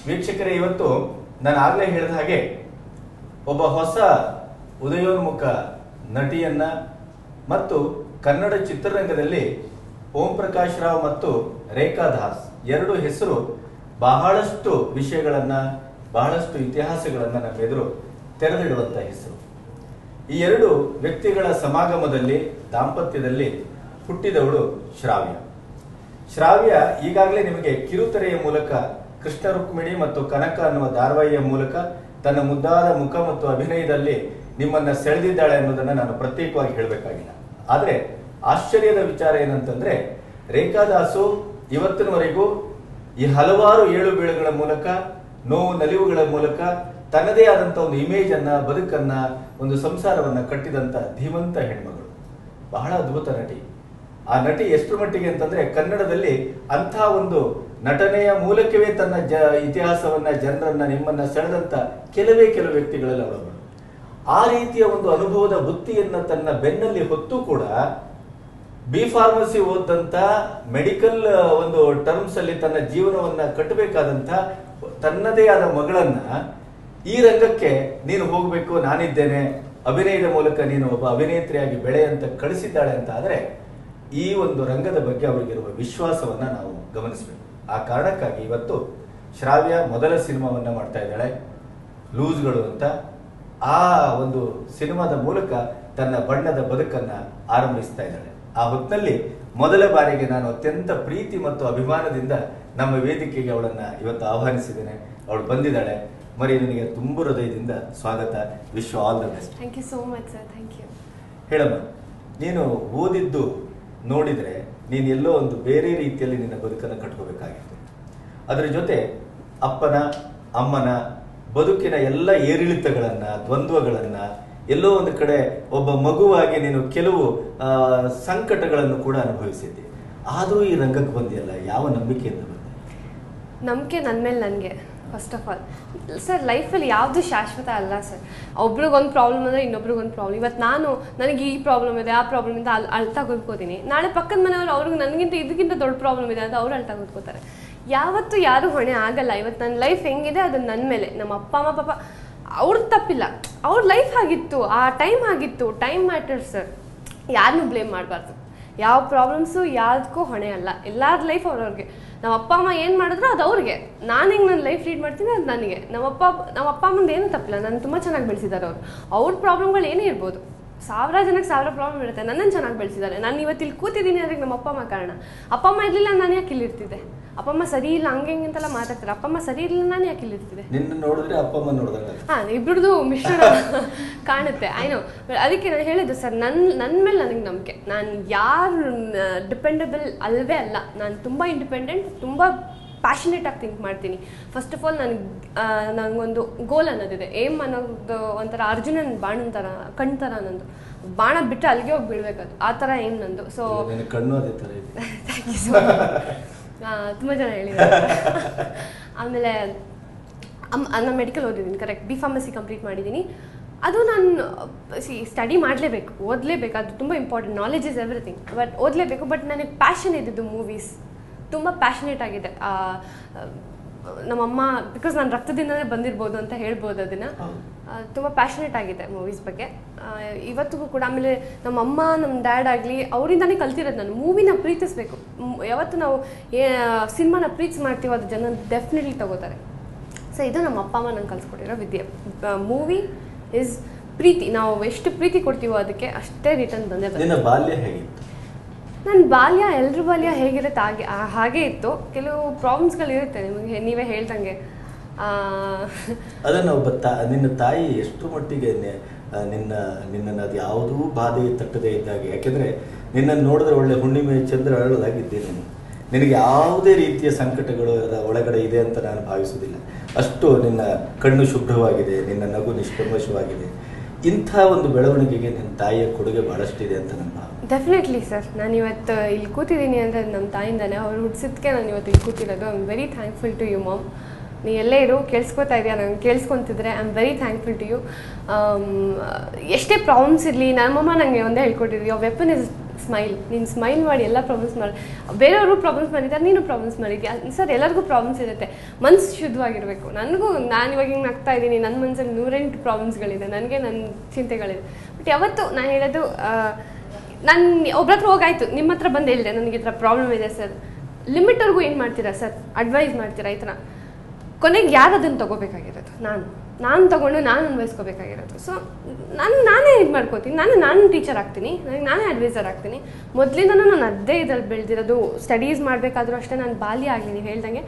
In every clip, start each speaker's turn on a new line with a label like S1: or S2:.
S1: ವೀಕ್ಷಕರೇ, ಇವತ್ತು ನಾನು ಆಗಲೇ ಹೇಳಿದ ಹಾಗೆ ಒಬ್ಬ ಹೊಸ ಉದಯೋನ್ಮುಖ ನಟಿಯನ್ನ ಮತ್ತು ಕನ್ನಡ ಚಿತ್ರರಂಗದಲ್ಲಿ ಓಂ ಪ್ರಕಾಶ್ ರಾವ್ ಮತ್ತು ರೇಖಾ ದಾಸ್ ಎರಡು ಹೆಸರು ಬಹಳಷ್ಟು ವಿಷಯಗಳನ್ನ, ಬಹಳಷ್ಟು ಇತಿಹಾಸಗಳನ್ನ ನಮ್ಮೆದುರು ತೆರೆದಿಡುವಂತ ಹೆಸರು. ಈ ಎರಡು ವ್ಯಕ್ತಿಗಳ ಸಮಾಗಮದಲ್ಲಿ, ದಾಂಪತ್ಯದಲ್ಲಿ ಹುಟ್ಟಿದವಳು ಶ್ರಾವ್ಯ. ಶ್ರಾವ್ಯ ಈಗಾಗಲೇ ನಿಮಗೆ ಕಿರುತೆರೆಯ ಮೂಲಕ ಕೃಷ್ಣ ರುಕ್ಮಿಣಿ ಮತ್ತು ಕನಕ ಅನ್ನುವ ಧಾರಾವಾಹಿಯ ಮೂಲಕ ತನ್ನ ಮುದ್ದಾದ ಮುಖ ಮತ್ತು ಅಭಿನಯದಲ್ಲಿ ನಿಮ್ಮನ್ನ ಸೆಳೆದಿದ್ದಾಳೆ ಅನ್ನೋದನ್ನ ನಾನು ಪ್ರತ್ಯೇಕವಾಗಿ ಹೇಳಬೇಕಾಗಿಲ್ಲ. ಆದ್ರೆ ಆಶ್ಚರ್ಯದ ವಿಚಾರ ಏನಂತಂದ್ರೆ, ರೇಖಾದಾಸು ಇವತ್ತಿನವರೆಗೂ ಈ ಹಲವಾರು ಏಳು ಬೀಳುಗಳ ಮೂಲಕ, ನೋವು ನಲಿವುಗಳ ಮೂಲಕ ತನ್ನದೇ ಆದಂತ ಒಂದು ಇಮೇಜ್ ಅನ್ನ, ಬದುಕನ್ನ, ಒಂದು ಸಂಸಾರವನ್ನ ಕಟ್ಟಿದಂತ ಧೀಮಂತ ಹೆಣ್ಮಗಳು. ಬಹಳ ಅದ್ಭುತ ನಟಿ. ಆ ನಟಿ ಎಷ್ಟರ ಮಟ್ಟಿಗೆ ಅಂತಂದ್ರೆ, ಕನ್ನಡದಲ್ಲಿ ಅಂಥ ಒಂದು ನಟನೆಯ ಮೂಲಕವೇ ತನ್ನ ಇತಿಹಾಸವನ್ನ, ಜನರನ್ನ, ನಿಮ್ಮನ್ನ ಸೆಳೆದಂತ ಕೆಲವೇ ಕೆಲವು ವ್ಯಕ್ತಿಗಳಲ್ಲಿ ಅವಳವರು. ಆ ರೀತಿಯ ಒಂದು ಅನುಭವದ ಬುತ್ತಿಯನ್ನ ತನ್ನ ಬೆನ್ನಲ್ಲಿ ಹೊತ್ತು ಕೂಡ ಬಿ ಫಾರ್ಮಸಿ ಓದಂತ, ಮೆಡಿಕಲ್ ಒಂದು ಟರ್ಮ್ಸ್ ಅಲ್ಲಿ ತನ್ನ ಜೀವನವನ್ನ ಕಟ್ಟಬೇಕಾದಂತ ತನ್ನದೇ ಆದ ಮಗಳನ್ನ ಈ ರಂಗಕ್ಕೆ ನೀನು ಹೋಗ್ಬೇಕು, ನಾನಿದ್ದೇನೆ, ಅಭಿನಯದ ಮೂಲಕ ನೀನು ಒಬ್ಬ ಅಭಿನೇತ್ರಿಯಾಗಿ ಬೆಳೆ ಅಂತ ಕಳಿಸಿದ್ದಾಳೆ ಅಂತ ಆದ್ರೆ, ಈ ಒಂದು ರಂಗದ ಬಗ್ಗೆ ಅವರಿಗಿರುವ ವಿಶ್ವಾಸವನ್ನ ನಾವು ಗಮನಿಸಬೇಕು. ಆ ಕಾರಣಕ್ಕಾಗಿ ಇವತ್ತು ಶ್ರಾವ್ಯ ಮೊದಲ ಸಿನಿಮಾವನ್ನ ಮಾಡ್ತಾ ಇದ್ದಾಳೆ, ಲೂಸ್ಗಳು ಅಂತ. ಆ ಒಂದು ಸಿನಿಮಾದ ಮೂಲಕ ತನ್ನ ಬಣ್ಣದ ಬದುಕನ್ನ ಆರಂಭಿಸ್ತಾ ಇದ್ದಾಳೆ. ಆ ಹೊತ್ತಿನಲ್ಲಿ ಮೊದಲ ಬಾರಿಗೆ ನಾನು ಅತ್ಯಂತ ಪ್ರೀತಿ ಮತ್ತು ಅಭಿಮಾನದಿಂದ ನಮ್ಮ ವೇದಿಕೆಗೆ ಅವಳನ್ನ ಇವತ್ತು ಆಹ್ವಾನಿಸಿದ್ದೇನೆ. ಅವಳು ಬಂದಿದ್ದಾಳೆ. ಮರಿ, ನಿನಗೆ ತುಂಬ ಹೃದಯದಿಂದ ಸ್ವಾಗತ. Wish you all the best.
S2: Thank you so much sir. Thank you.
S1: ಹೇಳಮ್ಮ, ನೀನು ಓದಿದ್ದು ನೋಡಿದ್ರೆ ನೀನು ಎಲ್ಲೋ ಒಂದು ಬೇರೆ ರೀತಿಯಲ್ಲಿ ನಿನ್ನ ಬದುಕನ್ನು ಕಟ್ಕೋಬೇಕಾಗಿತ್ತು. ಅದರ ಜೊತೆ ಅಪ್ಪನ ಅಮ್ಮನ ಬದುಕಿನ ಎಲ್ಲ ಏರಿಳಿತಗಳನ್ನ, ದ್ವಂದ್ವಗಳನ್ನ, ಎಲ್ಲೋ ಒಂದು ಕಡೆ ಒಬ್ಬ ಮಗುವಾಗಿ ನೀನು ಕೆಲವು ಸಂಕಟಗಳನ್ನು ಕೂಡ ಅನುಭವಿಸಿದ್ದೆ. ಆದರೂ ಈ ರಂಗಕ್ಕೆ ಬಂದಿಯಲ್ಲ, ಯಾವ ನಂಬಿಕೆಯಿಂದ ಬಂದೆ?
S2: ನಂಬಿಕೆ ನನ್ನ ಮೇಲೆ ನನಗೆ. ಫಸ್ಟ್ ಆಫ್ ಆಲ್ ಸರ್, ಲೈಫಲ್ಲಿ ಯಾವುದು ಶಾಶ್ವತ ಅಲ್ಲ ಸರ್. ಒಬ್ರಿಗೊಂದು ಪ್ರಾಬ್ಲಮ್ ಅಂದರೆ ಇನ್ನೊಬ್ರಿಗೊಂದು ಪ್ರಾಬ್ಲಮ್. ಇವತ್ತು ನನಗೆ ಈ ಪ್ರಾಬ್ಲಮ್ ಇದೆ, ಆ ಪ್ರಾಬ್ಲಮ್ ಇದೆ, ಅಳ್ತಾ ಕೂತ್ಕೋತೀನಿ. ನಾಳೆ ಪಕ್ಕದ ಮನೆಯವರು ಅವ್ರಿಗೆ ನನಗಿಂತ ಇದಕ್ಕಿಂತ ದೊಡ್ಡ ಪ್ರಾಬ್ಲಮ್ ಇದೆ ಅಂತ ಅವ್ರು ಅಳ್ತಾ ಕೂತ್ಕೋತಾರೆ. ಯಾವತ್ತೂ ಯಾರು ಹೊಣೆ ಆಗಲ್ಲ. ಇವತ್ತು ನನ್ನ ಲೈಫ್ ಹೆಂಗಿದೆ ಅದು ನನ್ನ ಮೇಲೆ. ನಮ್ಮ ಅಪ್ಪ ಅಮ್ಮ ಪಾಪ ಅವ್ರದ್ದು ತಪ್ಪಿಲ್ಲ, ಅವ್ರ ಲೈಫ್ ಆಗಿತ್ತು, ಆ ಟೈಮ್ ಆಗಿತ್ತು. Time matters sir. ಯಾರನ್ನೂ ಬ್ಲೇಮ್ ಮಾಡಬಾರ್ದು. ಯಾವ ಪ್ರಾಬ್ಲಮ್ಸು ಯಾವುದಕ್ಕೂ ಹೊಣೆ ಅಲ್ಲ. ಎಲ್ಲರ ಲೈಫ್ ಅವ್ರವ್ರಿಗೆ. ನಮ್ಮ ಅಪ್ಪ ಅಮ್ಮ ಏನು ಮಾಡಿದ್ರು ಅದು ಅವ್ರಿಗೆ. ನಾನು ಹೆಂಗೆ ನನ್ನ ಲೈಫ್ ಲೀಡ್ ಮಾಡ್ತೀನಿ ಅದು ನನಗೆ. ನಮ್ಮ ಅಪ್ಪ ಅಮ್ಮಂದು ಏನು ತಪ್ಪಿಲ್ಲ. ನಾನು ತುಂಬ ಚೆನ್ನಾಗಿ ಬೆಳೆಸಿದ್ದಾರೆ ಅವರು. ಅವ್ರ ಪ್ರಾಬ್ಲಮ್ಗಳು ಏನೇ ಇರ್ಬೋದು. ಸಾವಿರ ಜನಕ್ಕೆ ಸಾವಿರ ಪ್ರಾಬ್ಲಮ್ ಇರುತ್ತೆ. ನನ್ನನ್ನು ಚೆನ್ನಾಗಿ ಬೆಳೆಸಿದ್ದಾರೆ. ನಾನು ಇವತ್ತು ಇಲ್ಲಿ ಕೂತಿದ್ದೀನಿ ಅದಕ್ಕೆ ನಮ್ಮ ಅಪ್ಪ ಅಮ್ಮ ಕಾರಣ. ಅಪ್ಪ ಅಮ್ಮ ಇರಲಿಲ್ಲ ನಾನು ಯಾಕೆ ಇಲ್ಲಿರ್ತಿದ್ದೆ? ಅಪ್ಪ ಅಮ್ಮ ಸರಿ ಇಲ್ಲ ಹಂಗೆ ಅಂತೆಲ್ಲ ಮಾತಾಡ್ತಾರೆ. ಅಪ್ಪ ಅಮ್ಮ ಸರಿ ಇಲ್ಲ ನಾನು ಯಾಕೆ ಇಲ್ಲಿರ್ತಿದ್ದೆ?
S1: ನಿನ್ನ ನೋಡಿದ್ರೆ ಅಪ್ಪ ಅಮ್ಮ ನೋಡಿದ್ರೆ
S2: ಹಾಂ, ಇಬ್ಬರದು ಮಿಶ್ರಣ ಕಾಣುತ್ತೆ. ಐನೋ. ಅದಕ್ಕೆ ನಾನು ಹೇಳಿದ್ದು ಸರ್, ನನ್ನ ಮೇಲೆ ನನಗೆ ನಂಬಿಕೆ. ನಾನು ಯಾರು ಡಿಪೆಂಡಬಲ್ ಅಲ್ಲವೇ ಅಲ್ಲ. ನಾನು ತುಂಬ ಇಂಡಿಪೆಂಡೆಂಟ್, ತುಂಬ ಪ್ಯಾಷನೇಟ್ ಆಗಿ ಥಿಂಕ್ ಮಾಡ್ತೀನಿ. ಫಸ್ಟ್ ಆಫ್ ಆಲ್ ನನಗೊಂದು ಗೋಲ್ ಅನ್ನೋದಿದೆ. ಏಮ್ ಅನ್ನೋದು ಒಂಥರ ಅರ್ಜುನನ್ ಬಾಣನ ಥರ, ಕಣ್ಣು ಥರ ನಂದು. ಬಾಣ ಬಿಟ್ಟರೆ ಅಲ್ಲಿಗೆ ಹೋಗಿ ಬೀಳ್ಬೇಕದು. ಆ ಥರ ಏಮ್ ನಂದು. ಸೊ
S1: ಕಣ್ಣು ಅದೇ ಥರ ಇದೆ.
S2: Thank you so much. ತುಂಬ ಜನ ಹೇಳಿದ್ದಾರೆ. ಆಮೇಲೆ ನಾನು ಮೆಡಿಕಲ್ ಓದಿದ್ದೀನಿ, ಕರೆಕ್ಟ್. ಬಿ ಫಾರ್ಮಸಿ ಕಂಪ್ಲೀಟ್ ಮಾಡಿದ್ದೀನಿ. ಅದು ನಾನು ಸ್ಟಡಿ ಮಾಡಲೇಬೇಕು, ಓದಲೇಬೇಕು. ಅದು ತುಂಬ important. Knowledge is everything. But ಓದಲೇಬೇಕು. ಬಟ್ ನನಗೆ ಪ್ಯಾಷನ್ ಇದ್ದಿದ್ದು ಮೂವೀಸ್. ತುಂಬ ಪ್ಯಾಷನೇಟ್ ಆಗಿದೆ. ನಮ್ಮಮ್ಮ, ಬಿಕಾಸ್ ನಾನು ರಕ್ತದಿಂದನೇ ಬಂದಿರ್ಬೋದು ಅಂತ ಹೇಳ್ಬೋದು ಅದನ್ನು. ತುಂಬ ಪ್ಯಾಷನೇಟ್ ಆಗಿದೆ ಮೂವೀಸ್ ಬಗ್ಗೆ ಇವತ್ತಿಗೂ ಕೂಡ. ಆಮೇಲೆ ನಮ್ಮಮ್ಮ, ನಮ್ಮ ಡ್ಯಾಡ್ ಆಗಲಿ ಅವರಿಂದಾನೇ ಕಲ್ತಿರೋದು ನಾನು. ಮೂವಿನ ಪ್ರೀತಿಸಬೇಕು. ಯಾವತ್ತು ನಾವು ಸಿನಿಮಾನ ಪ್ರೀತಿ ಮಾಡ್ತೀವೋ ಅದು ಜನ ಡೆಫಿನೆಟ್ಲಿ ತಗೋತಾರೆ. ಸೊ ಇದು ನಮ್ಮ ಅಪ್ಪ ಅಮ್ಮ ನಂಗೆ ಕಲಿಸ್ಕೊಟ್ಟಿರೋ ವಿದ್ಯೆ. ಮೂವಿ ಇಸ್ ಪ್ರೀತಿ. ನಾವು ಎಷ್ಟು ಪ್ರೀತಿ ಕೊಡ್ತೀವೋ ಅದಕ್ಕೆ ಅಷ್ಟೇ ರಿಟರ್ನ್ ಬಂದೇ ಬರುತ್ತೆ.
S1: ಬಾಲ್ಯ ಹೇಗಿತ್ತು?
S2: ನನ್ನ ಬಾಲ್ಯ ಎಲ್ಲರ ಬಾಲ್ಯ ಹೇಗಿರುತ್ತೆ ಹಾಗೆ ಇತ್ತು. ಕೆಲವು ಪ್ರಾಬ್ಲಮ್ಸ್ಗಳಿರುತ್ತೆ, ನಿಮಗೆ ನೀವೇ ಹೇಳ್ದಂಗೆ.
S1: ಅದನ್ನು ನಿನ್ನ ತಾಯಿ ಎಷ್ಟು ಮಟ್ಟಿಗೆ ನಿನ್ನನ್ನು ಅದು ಯಾವುದೂ ಬಾಧೆ ತಟ್ಟದೇ ಇದ್ದಾಗೆ, ಯಾಕೆಂದರೆ ನಿನ್ನನ್ನು ನೋಡಿದ್ರೆ ಒಳ್ಳೆ ಹುಣ್ಣಿಮೆ ಚಂದ್ರ ಅರಳದಾಗಿದ್ದೆ ನೀನು. ನಿನಗೆ ಯಾವುದೇ ರೀತಿಯ ಸಂಕಟಗಳು ಒಳಗಡೆ ಇದೆ ಅಂತ ನಾನು ಭಾವಿಸುವುದಿಲ್ಲ. ಅಷ್ಟು ನಿನ್ನ ಕಣ್ಣು ಶುಭ್ರವಾಗಿದೆ, ನಿನ್ನ ನಗು ನಿಷ್ಕಲ್ಮಶವಾಗಿದೆ. ಇಂಥ ಒಂದು ಬೆಳವಣಿಗೆಗೆ ನಿನ್ನ ತಾಯಿಯ ಕೊಡುಗೆ ಭಾಳಷ್ಟಿದೆ ಅಂತ ನನ್ನ ಭಾವ.
S2: Definitely sir. ನಾನು ಇವತ್ತು ಇಲ್ಲಿ ಕೂತಿದ್ದೀನಿ ಅಂದರೆ ನಮ್ಮ ತಾಯಿಂದಾನೆ. ಅವ್ರು ಹುಡ್ಸಿದ್ಕೆ ನಾನು ಇವತ್ತು ಇಲ್ಲಿ ಕೂತಿರೋದು. I am very thankful to you mom. ನೀ ಎಲ್ಲೇ ಇರು, ಕೇಳಿಸ್ಕೊತಾ ಇದೆಯಾ? ನಾನು ಕೇಳಿಸ್ಕೊತಿದ್ರೆ I am very thankful to you. ಎಷ್ಟೇ ಪ್ರಾಬ್ಲಮ್ಸ್ ಇರಲಿ, ನಮ್ಮಮ್ಮ ನನಗೆ ಒಂದೇ ಹೇಳ್ಕೊಟ್ಟಿದ್ವಿ, ವೆಪನ್ ಇಸ್ ಸ್ಮೈಲ್. ನೀನು ಸ್ಮೈಲ್ ಮಾಡಿ ಎಲ್ಲ ಪ್ರಾಬ್ಲಮ್ಸ್ ಮಾಡಿ, ಬೇರೆಯವರು ಪ್ರಾಬ್ಲಮ್ಸ್ ಮಾಡಿದ್ದಾರೆ, ನೀನು ಪ್ರಾಬ್ಲಮ್ಸ್ ಮಾಡಿದ್ಯಾ ಸರ್. ಎಲ್ಲರಿಗೂ ಪ್ರಾಬ್ಲಮ್ಸ್ ಇರುತ್ತೆ, ಮನಸ್ಸು ಶುದ್ಧವಾಗಿರಬೇಕು. ನನಗೂ ನಾನು ಇವಾಗ ಹಿಂಗೆ ನಗ್ತಾ ಇದ್ದೀನಿ, ನನ್ನ ಮನಸ್ಸಲ್ಲಿ 108 ಪ್ರಾಬ್ಲಮ್ಸ್ಗಳಿದೆ, ನನಗೆ ನನ್ನ ಚಿಂತೆಗಳಿದೆ. ಬಟ್ ಯಾವತ್ತು ನಾನು ಹೇಳೋದು, ನಾನು ಒಬ್ರ ಹತ್ರ ಹೋಗಾಯ್ತು, ನಿಮ್ಮ ಹತ್ರ ಬಂದು ಹೇಳಿದೆ ನನಗೆ ಈ ಥರ ಪ್ರಾಬ್ಲಮ್ ಇದೆ ಸರ್, ಲಿಮಿಟ್ವರೆಗೂ ಏನು ಮಾಡ್ತೀರಾ ಸರ್, ಅಡ್ವೈಸ್ ಮಾಡ್ತೀರಾ ಈ ಥರ. ಕೊನೆಗೆ ಯಾರು ಅದನ್ನು ತೊಗೋಬೇಕಾಗಿರೋದು? ನಾನು ತೊಗೊಂಡು ನಾನು ಅನ್ವಯಿಸ್ಕೋಬೇಕಾಗಿರೋದು. ಸೊ ನಾನೇ ಇದು ಮಾಡ್ಕೋತೀನಿ, ನಾನು ಟೀಚರ್ ಆಗ್ತೀನಿ, ನಾನೇ ಅಡ್ವೈಸರ್ ಆಗ್ತೀನಿ. ಮೊದಲಿಂದನೂ ನಾನು ಅದೇ ಇದ್ರಲ್ಲಿ ಬೆಳೆದಿರೋದು. ಸ್ಟಡೀಸ್ ಮಾಡಬೇಕಾದ್ರೂ ಅಷ್ಟೇ, ನಾನು ಬಾಲ್ಯ ಆಗಲಿ, ನೀವು ಹೇಳ್ದಂಗೆ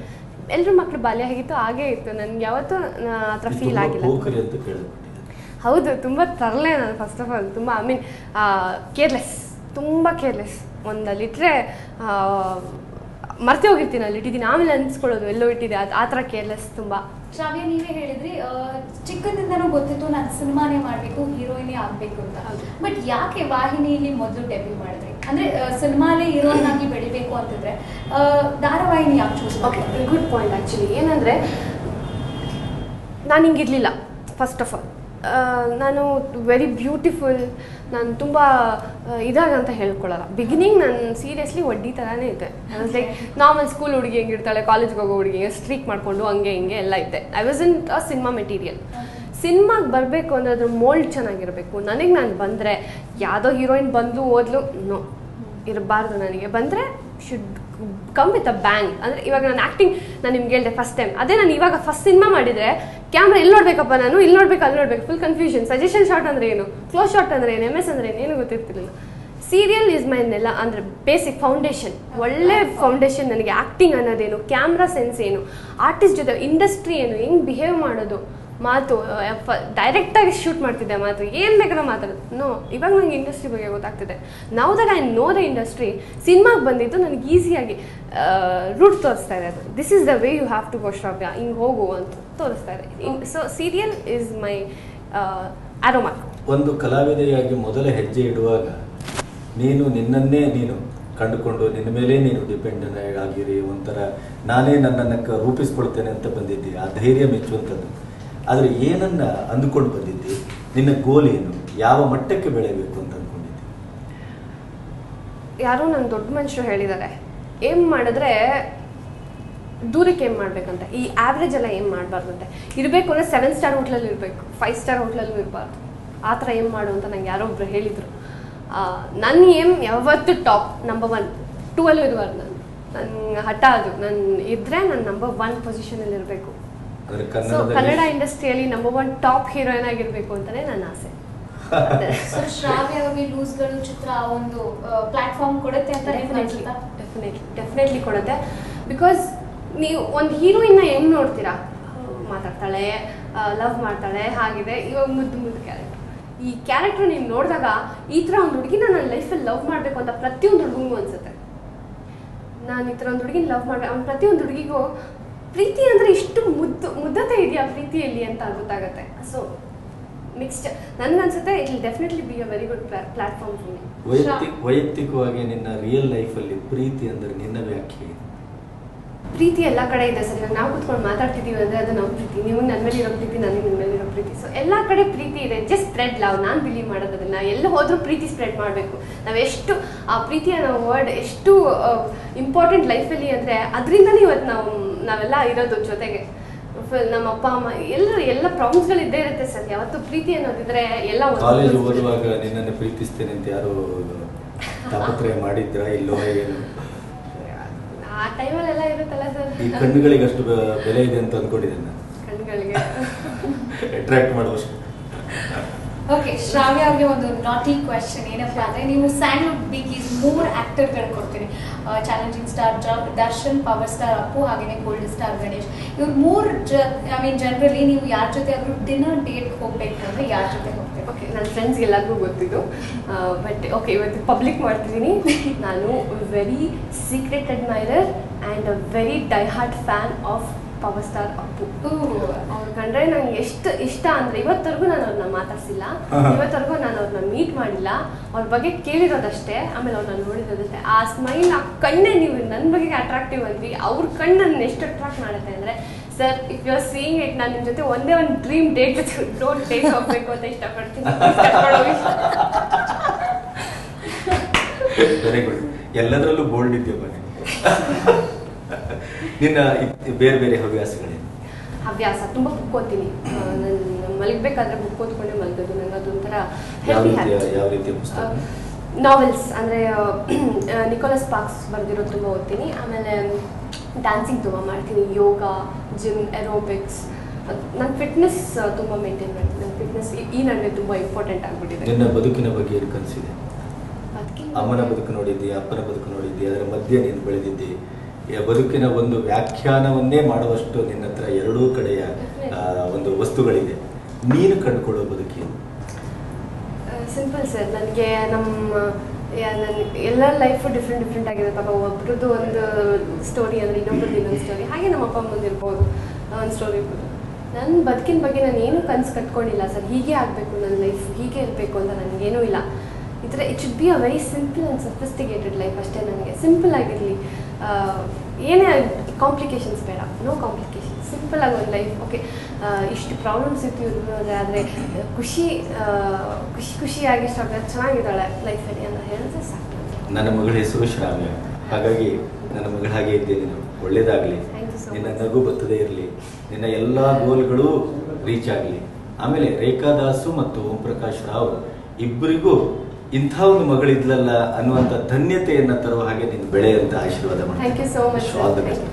S2: ಎಲ್ಲರೂ ಮಕ್ಕಳು ಬಾಲ್ಯ ಆಗಿತ್ತು, ಹಾಗೇ ಇತ್ತು. ನನಗೆ ಯಾವತ್ತೂ ಆ ಥರ ಫೀಲ್ ಆಗಿಲ್ಲ. ಹೌದು, ತುಂಬ ತರಲೆ ನಾನು. ಫಸ್ಟ್ ಆಫ್ ಆಲ್ ತುಂಬ ಕೇರ್ಲೆಸ್, ತುಂಬ ಕೇರ್ಲೆಸ್. ಒಂದು ಅಲ್ಲಿಟ್ಟರೆ ಮರ್ತೆ ಹೋಗಿರ್ತೀನಿ, ಅಲ್ಲಿ ಇಟ್ಟಿದ್ದೀನಿ, ಆಮೇಲೆ ಅನ್ಸ್ಕೊಳ್ಳೋದು ಎಲ್ಲೋ ಇಟ್ಟಿದೆ, ಆ ಥರ ಕೇರ್ಲೆಸ್ ತುಂಬ.
S3: ಶ್ರಾವ್ಯ, ನೀವೇ ಹೇಳಿದ್ರಿ ಚಿಕ್ಕದಿಂದನೂ ಗೊತ್ತಿತ್ತು ನಾನು ಸಿನಿಮಾನೇ ಮಾಡಬೇಕು, ಹೀರೋಯಿನೇ ಆಗಬೇಕು ಅಂತ. ಬಟ್ ಯಾಕೆ ವಾಹಿನಿಯಲ್ಲಿ ಮೊದಲು ಡೆಬ್ಯೂ ಮಾಡಿದ್ರಿ? ಅಂದರೆ ಸಿನಿಮಾಲೇ ಹೀರೋಯಿನ್ ಆಗಿ ಬೆಳಿಬೇಕು ಅಂತಿದ್ರೆ ಧಾರಾವಾಹಿನಿ ಯಾಕೆ choose?
S2: Okay, good point. Actually ಏನಂದರೆ, ನಾನು ಹಿಂಗಿರಲಿಲ್ಲ. ಫಸ್ಟ್ ಆಫ್ ಆಲ್ ನಾನು ವೆರಿ ಬ್ಯೂಟಿಫುಲ್, ನಾನು ತುಂಬ ಇದಾಗಂತ ಹೇಳ್ಕೊಳ್ಳಲ್ಲ. ಬಿಗಿನಿಂಗ್ ನಾನು ಸೀರಿಯಸ್ಲಿ ಒಡ್ಡಿ ಥರನೇ ಇದ್ದೆ. ಲೈಕ್ ನಾರ್ಮಲ್ ಸ್ಕೂಲ್ ಹುಡುಗಿ ಹೆಂಗಿರ್ತಾಳೆ, ಕಾಲೇಜ್ಗೆ ಹೋಗೋ ಹುಡುಗಿ ಸ್ಟ್ರೀಕ್ ಮಾಡಿಕೊಂಡು ಹಂಗೆ ಹಿಂಗೆ ಎಲ್ಲ ಇದ್ದೆ. I was in a cinema material. ಸಿನಿಮಾಗೆ ಬರಬೇಕು ಅಂದರೆ ಅದ್ರ ಮೋಲ್ಡ್ ಚೆನ್ನಾಗಿರಬೇಕು. ನನಗೆ ನಾನು ಬಂದರೆ ಯಾವುದೋ ಹೀರೋಯಿನ್ ಬಂದು ಓದ್ಲು ನೋ ಇರಬಾರ್ದು. ನನಗೆ ಬಂದರೆ should come with a bang. ಅಂದರೆ ಇವಾಗ ನಾನು ಆ್ಯಕ್ಟಿಂಗ್ ನಾನು ನಿಮ್ಗೆ ಹೇಳಿದೆ ಫಸ್ಟ್ ಟೈಮ್, ಅದೇ ನಾನು ಇವಾಗ ಫಸ್ಟ್ ಸಿನಿಮಾ ಮಾಡಿದರೆ ಕ್ಯಾಮ್ರಾ ಎಲ್ಲಿ ನೋಡ್ಬೇಕಪ್ಪ, ನಾನು ಇಲ್ಲಿ ನೋಡ್ಬೇಕು ಅಲ್ಲಿ ನೋಡ್ಬೇಕು, ಫುಲ್ ಕನ್ಫ್ಯೂಷನ್. ಸಜೆಷನ್ ಶಾಟ್ ಅಂದರೆ ಏನು, ಕ್ಲೋಸ್ ಶಾಟ್ ಅಂದರೆ ಏನು, MS ಅಂದರೆ ಏನು ಗೊತ್ತಿರ್ತಿರಲಿಲ್ಲ. ಸೀರಿಯಲ್ ಈಸ್ ಮೈ ನೆಲ, ಅಂದರೆ ಬೇಸಿಕ್ ಫೌಂಡೇಶನ್, ಒಳ್ಳೆ ಫೌಂಡೇಶನ್ ನನಗೆ. ಆ್ಯಕ್ಟಿಂಗ್ ಅನ್ನೋದೇನು, ಕ್ಯಾಮ್ರಾ ಸೆನ್ಸ್ ಏನು, ಆರ್ಟಿಸ್ಟ್ ಜೊತೆ ಇಂಡಸ್ಟ್ರಿ ಏನು, ಹೆಂಗೆ ಬಿಹೇವ್ ಮಾಡೋದು, ಮಾತು ಡೈರೆಕ್ಟಾಗಿ ಶೂಟ್ ಮಾಡ್ತಿದ್ದೆ, ಮಾತು ಏನು ಬೇಕಾದ್ರೂ ಮಾತಾಡೋದು. ನೋ, ಇವಾಗ ನನಗೆ ಇಂಡಸ್ಟ್ರಿ ಬಗ್ಗೆ ಗೊತ್ತಾಗ್ತಿದೆ. Now that I know the industry, ಸಿನಿಮಾಗೆ ಬಂದಿದ್ದು ನನಗೆ ಈಸಿಯಾಗಿ ರೂಟ್ ತೋರಿಸ್ತಾ ಇದೆ. ಅದು this is the way you have to go Shravya, ಹಿಂಗೆ ಹೋಗು ಅಂತ ತೋರಿಸ್ತಾ ಇದೆ. So serial is my arrow mark.
S1: ಒಂದು ಕಲಾವಿದೆಯಾಗಿ ಮೊದಲ ಹೆಜ್ಜೆ ಇಡುವಾಗ ನಿನ್ನನ್ನೇ ನೀನು ಕಂಡುಕೊಂಡು ನಿನ್ನ ಮೇಲೆ ನೀನು ಡಿಪೆಂಡೆಂಟ್ ಆಗಿರಿ, ಒಂಥರ ನಾನೇ ನನ್ನನ್ನು ರೂಪಿಸ್ಕೊಳ್ತೇನೆ ಅಂತ ಬಂದಿದ್ದೆ. ಆ ಧೈರ್ಯ ಮೆಚ್ಚುವಂಥದ್ದು. ಆದರೆ ಏನನ್ನ ಅಂದುಕೊಂಡು ಬಂದಿದ್ದೆ, ನಿನ್ನ ಗೋಲ್ ಏನು, ಯಾವ ಮಟ್ಟಕ್ಕೆ ಬೆಳೆಯಬೇಕು ಅಂತ ಅಂದ್ಕೊಂಡಿದ್ದೆ?
S2: ಯಾರೋ ನನ್ನ ದೊಡ್ಡ ಮನುಷ್ಯರು ಹೇಳಿದ್ದಾರೆ, ಏಮ್ ಮಾಡಿದ್ರೆ ದೂರಕ್ಕೆ ಏಮ್ ಮಾಡ್ಬೇಕಂತ, ಈ ಆವ್ರೇಜ್ ಎಲ್ಲ ಏಮ್ ಮಾಡಬಾರ್ದಂತೆ. ಇರಬೇಕು ಅಂದರೆ 7 ಸ್ಟಾರ್ ಹೋಟ್ಲಲ್ಲಿ ಇರಬೇಕು, 5 ಸ್ಟಾರ್ ಹೋಟ್ಲಲ್ಲೂ ಇರಬಾರ್ದು. ಆ ಥರ ಏಮ್ ಮಾಡು ಅಂತ ನಂಗೆ ಯಾರೋ ಒಬ್ರು ಹೇಳಿದರು. ನನ್ನ ಏಮ್ ಯಾವತ್ತು ಟಾಪ್ ನಂಬರ್ 1, 2 ಅಲ್ಲೂ ಇರಬಾರ್ದು. ನನ್ನ ಹಠ ಅದು. ನಾನು ಇದ್ದರೆ ನಾನು ನಂಬರ್ 1 ಪೊಸಿಷನಲ್ಲಿ ಇರಬೇಕು. ಸೊ ಕನ್ನಡ ಇಂಡಸ್ಟ್ರಿಯಲ್ಲಿ ನಂಬರ್ 1 ಟಾಪ್ ಹೀರೋಯಿನ್ ಆಗಿರಬೇಕು ಅಂತಲೇ ನನ್ನ ಆಸೆ.
S3: ಸೊ ಶ್ರಾವ್ಯ ಅವ್ರಿಗೆ ಲೂಸ್ಗಳು ಚಿತ್ರ ಒಂದು ಪ್ಲಾಟ್ಫಾರ್ಮ್ ಕೊಡುತ್ತೆ ಅಂತ?
S2: ಡೆಫಿನೆಟ್ಲಿ ಕೊಡುತ್ತೆ. ಬಿಕಾಸ್ ನೀವು ಒಂದು ಹೀರೋಯಿನ್ನ ಹೆಂಗೆ ನೋಡ್ತೀರಾ, ಮಾತಾಡ್ತಾಳೆ, ಲವ್ ಮಾಡ್ತಾಳೆ, ಹಾಗಿದೆ. ಇವಾಗ ಮುದ್ದು ಕ್ಯಾರೆಕ್ಟರ್. ಈ ಕ್ಯಾರೆಕ್ಟರ್ ನೀವು ನೋಡಿದಾಗ ಈ ಥರ ಒಂದು ಹುಡುಗಿನ ನನ್ನ ಲೈಫಲ್ಲಿ ಲವ್ ಮಾಡಬೇಕು ಅಂತ ಪ್ರತಿಯೊಂದು ಹುಡುಗಿಗೂ ಅನ್ಸುತ್ತೆ. ನಾನು ಈ ಥರ ಒಂದು ಹುಡುಗಿನ ಲವ್ ಮಾಡಬೇಕು, ಅವ್ನು ಪ್ರತಿಯೊಂದು ಹುಡುಗಿಗೂ ಪ್ರೀತಿ ಅಂದರೆ ಇಷ್ಟು ಮುದ್ದತೆ ಇದೆಯಾ ಪ್ರೀತಿಯಲ್ಲಿ ಅಂತ ಗೊತ್ತಾಗುತ್ತೆ. ಸೊ ನೆಕ್ಸ್ಟ್ ನನಗನ್ಸುತ್ತೆ it will definitely be a very good platform for me.
S1: ವೈಯಕ್ತಿಕವಾಗಿ ನಿನ್ನ ರಿಯಲ್ ಲೈಫಲ್ಲಿ ಪ್ರೀತಿ ಅಂದರೆ ನಿನ್ನ ವ್ಯಾಖ್ಯೆ?
S2: ಪ್ರೀತಿ ಎಲ್ಲ ಕಡೆ ಇದೆ ಸರ್. ಇವಾಗ ನಾವು ಕೂತ್ಕೊಂಡು ಮಾತಾಡ್ತಿದ್ದೀವಿ ಅಂದರೆ ಅದು ನಾವು ಪ್ರೀತಿ, ನೀವು ನನ್ನ ಮೇಲೆ ಇರೋ ಪ್ರೀತಿ, ನನಗೆ ನಿಮ್ಮ ಮೇಲೆ ಇರೋ ಪ್ರೀತಿ. ಸೊ ಎಲ್ಲ ಕಡೆ ಪ್ರೀತಿ ಇದೆ. Just spread love. ನಾನು ಬಿಲೀವ್ ಮಾಡೋದು ಅದನ್ನು. ಎಲ್ಲ ಹೋದರೂ ಪ್ರೀತಿ ಸ್ಪ್ರೆಡ್ ಮಾಡಬೇಕು. ನಾವೆಷ್ಟು ಆ ಪ್ರೀತಿ ಅನ್ನೋ ವರ್ಡ್ ಎಷ್ಟು ಇಂಪಾರ್ಟೆಂಟ್ ಲೈಫಲ್ಲಿ ಅಂದರೆ ಅದರಿಂದಲೇ ಇವತ್ತು ನಾವೆಲ್ಲ ಇರೋದು. ಜೊತೆಗೆ ನಮ್ಮ ಅಪ್ಪ ಅಮ್ಮ ಎಲ್ಲ ಪ್ರಾಬ್ಲಮ್ಸ್ಗಳು ಇದ್ದೇ ಇರುತ್ತೆ ಸರ್. ಯಾವತ್ತು ಪ್ರೀತಿ ಅನ್ನೋದಿದ್ರೆ ಎಲ್ಲ.
S1: ಕಾಲೇಜ್ ಓದುವಾಗ ನಿನ್ನನ್ನು ಪ್ರೀತಿಸ್ತೇನೆ ಅಂತ ಯಾರು ತಾಪತ್ರಯ ಮಾಡಿದ್ರ ಇಲ್ಲೋ ಏನು?
S2: ಆ ಟೈಮಲ್ಲೆಲ್ಲ ಇರುತ್ತಲ್ಲ ಸರ್.
S1: ಈ ಕಣ್ಣುಗಳಿಗೆ ಅಷ್ಟು ಬೆಲೆ ಇದೆ ಅಂತ ಅಂದ್ಕೊಂಡಿದ್ದೇನೆ.
S2: ಕಣ್ಣುಗಳಿಗೆ
S1: ಅಟ್ರಾಕ್ಟ್ ಮಾಡುವಷ್ಟು.
S3: ಓಕೆ, ಶ್ರಾವ್ಯ ಅವ್ರಿಗೆ ಒಂದು ನಾಟಿ ಕ್ವೆಶ್ಚನ್ ಏನಪ್ಪ ಅಂದರೆ, ನೀವು ಸ್ಯಾಂಡ್ಲ್ವುಡ್ ಬಿಗೀಸ್ 3 ಆ್ಯಕ್ಟರ್ಗಳು ಕೊಡ್ತೀರಿ. Challenging star Darshan, power star Appu, ಹಾಗೆಯೇ ಗೋಲ್ಡ್ ಸ್ಟಾರ್ ಗಣೇಶ್. ಇವ್ರು 3 ಐ ಮೀನ್ ಜನರಲಿ ನೀವು ಯಾರ ಜೊತೆ ಆದರೂ ಡಿನ್ನರ್ ಡೇಟ್ ಹೋಗ್ಬೇಕಂದ್ರೆ ಯಾರ ಜೊತೆ ಹೋಗ್ತೀವಿ?
S2: ಓಕೆ, ನನ್ನ ಫ್ರೆಂಡ್ಸ್ಗೆ ಎಲ್ಲರಿಗೂ ಗೊತ್ತಿದ್ದು. ಬಟ್ ಓಕೆ, ಇವತ್ತು ಪಬ್ಲಿಕ್ ಮಾಡ್ತಿದ್ದೀನಿ. ನಾನು very secret admirer and a very die heart fan of power star Appu. ಅವ್ರು ಕಂಡ್ರೆ ನಂಗೆ ಎಷ್ಟು ಇಷ್ಟ ಅಂದರೆ ಇವತ್ತವರೆಗೂ ನಾನು ಅವ್ರನ್ನ ಮಾತಾಡ್ಸಿಲ್ಲ, ಇವತ್ತವರೆಗೂ ನಾನು ಅವ್ರನ್ನ ಮೀಟ್ ಮಾಡಿಲ್ಲ. ಅವ್ರ ಬಗ್ಗೆ ಕೇಳಿರೋದಷ್ಟೇ, ಆಮೇಲೆ ಅವ್ರನ್ನ ನೋಡಿರೋದಷ್ಟೇ. ಆ ಸ್ಮೈಲ್, ಆ ಕಣ್ಣೇ ನೀವು ನನ್ನ ಬಗ್ಗೆ ಅಟ್ರಾಕ್ಟಿವ್ ಅಂದ್ರಿ. ಅವ್ರ ಕಣ್ಣು ನನ್ನ ಎಷ್ಟು ಅಟ್ರಾಕ್ಟ್ ಮಾಡುತ್ತೆ ಅಂದರೆ, sir if you are seeing it, ನಾನು ನಿಮ್ಮ ಜೊತೆ ಒಂದೇ ಒಂದು ಡ್ರೀಮ್ ಡೇಟ್ ಡೇಟ್ ಹೋಗ್ಬೇಕು ಅಂತ ಇಷ್ಟಪಡ್ತೀನಿ.
S1: Very good. ಎಲ್ಲದರಲ್ಲೂ ಬೋಲ್ಡ್ ಇದೆಯಪ್ಪ ನೀನು. ನಿನ್ನ ಬೇರೆ ಬೇರೆ ಹವ್ಯಾಸಗಳೇನು?
S2: ಹವ್ಯಾಸ ತುಂಬ ಬುಕ್ ಓದ್ತೀನಿ. ನಾನು ಮಲಗಬೇಕಾದ್ರೆ ಬುಕ್ ಓದ್ಕೊಂಡೆ ಮಲಗೋದು. ನಂಗೆ ಅದೊಂಥರ
S1: ಯಾವ
S2: ಹೆಲ್ದಿ
S1: ರೀತಿಯ ಪುಸ್ತಕ?
S2: ನಾವೆಲ್ಸ್ ಅಂದರೆ ನಿಕೋಲಸ್ ಸ್ಪಾರ್ಕ್ಸ್ ಬರೆದಿರೋದು ತುಂಬ ಓದ್ತೀನಿ. ಆಮೇಲೆ ಡ್ಯಾನ್ಸಿಂಗ್ ತುಂಬ ಮಾಡ್ತೀನಿ, ಯೋಗ, ಜಿಮ್, ಎರೋಬಿಕ್ಸ್. ನನ್ನ ಫಿಟ್ನೆಸ್ ತುಂಬ ಮೇಂಟೈನ್ ಮಾಡ್ತೀನಿ. ನನ್ನ ಫಿಟ್ನೆಸ್ ಈ ನಡುವೆ ತುಂಬ ಇಂಪಾರ್ಟೆಂಟ್ ಆಗಿಬಿಟ್ಟಿದೆ.
S1: ನಿನ್ನ ಬದುಕಿನ ಬಗ್ಗೆ ಏನು ಕನಸಿದೆ? ಅಮ್ಮನ ಬದುಕು ನೋಡಿದ್ದಿ, ಅಪ್ಪನ ಬದುಕು ನೋಡಿದ್ದಿ, ಅದರ ಮಧ್ಯೆ ನೀನು ಬೆಳೆದಿದ್ದಿ. ಬದುಕಿನ ಒಂದು ವ್ಯಾಖ್ಯಾನವನ್ನೇ ಮಾಡುವಷ್ಟು ನಿನ್ನ ಹತ್ರ ಎರಡೂ ಕಡೆಯ ಒಂದು ವಸ್ತುಗಳಿದೆ. ನೀನು ಕಂಡುಕೊಳ್ಳೋ ಬದುಕೇನು?
S2: Simple sir. ನನಗೆ ಎಲ್ಲರ ಲೈಫು ಡಿಫ್ರೆಂಟ್ ಆಗಿದೆ. ಪಾಪ ಒಬ್ರದ್ದು ಒಂದು ಸ್ಟೋರಿ ಅಂದರೆ ಇನ್ನೊಬ್ರದ್ದು ಇನ್ನೊಂದು ಸ್ಟೋರಿ. ಹಾಗೆ ನಮ್ಮ ಅಪ್ಪ ಅಮ್ಮಂದು ಇರ್ಬೋದು, ಒಂದು ಸ್ಟೋರಿ ಇರ್ಬೋದು. ನನ್ನ ಬದುಕಿನ ಬಗ್ಗೆ ನಾನು ಏನೂ ಕನಸು ಕಟ್ಕೊಂಡಿಲ್ಲ ಸರ್. ಹೀಗೆ ಆಗಬೇಕು ನನ್ನ ಲೈಫ್, ಹೀಗೆ ಇರಬೇಕು ಅಂತ ನನಗೇನೂ ಇಲ್ಲ. ಈ ಥರ it should be a very simple and sophisticated life ಅಷ್ಟೇ. ನನಗೆ ಸಿಂಪಲ್ ಆಗಿರಲಿ, ಏನೇ ಕಾಂಪ್ಲಿಕೇಶನ್ಸ್ ಬೇಡ, ನೋ ಕಾಂಪ್ಲಿಕೇಶನ್ಸ್, ಸಿಂಪಲ್ ಆಗಿ ಒಂದು ಲೈಫ್. ಓಕೆ, ಇಷ್ಟು ಪ್ರಾಬ್ಲಮ್ಸ್ ಇತ್ತು ಇರ್ಬೋದು, ಆದರೆ ಖುಷಿಯಾಗಿ ಇಷ್ಟ ಚೆನ್ನಾಗಿದ್ದಾಳೆ ಲೈಫಲ್ಲಿ ಅಂತ ಹೇಳಿದ್ರೆ ಸಾಕು.
S1: ನನ್ನ ಮಗಳ ಹೆಸರು ಶ್ರಾವ್ಯ, ಹಾಗಾಗಿ ನನ್ನ ಮಗಳ ಹಾಗೆ ಇದ್ದೆ. ನೀನು ಒಳ್ಳೇದಾಗಲಿ, ನಿನ್ನ ನಗು ಬರ್ತದೇ ಇರಲಿ, ನಿನ್ನ ಎಲ್ಲ ಗೋಲ್ಗಳು ರೀಚ್ ಆಗಲಿ. ಆಮೇಲೆ ರೇಖಾ ದಾಸು ಮತ್ತು ಓಂ ಪ್ರಕಾಶ್ ರಾವ್ ಇಬ್ಬರಿಗೂ ಇಂಥ ಒಂದು ಮಗಳಿದ್ಲಲ್ಲ ಅನ್ನುವಂಥ ಧನ್ಯತೆಯನ್ನು ತರುವ ಹಾಗೆ ನೀನು ಬೆಳೆ ಅಂತ ಆಶೀರ್ವಾದ ಮಾಡ್ತೀನಿ.
S2: Thank you so much.
S1: All the best.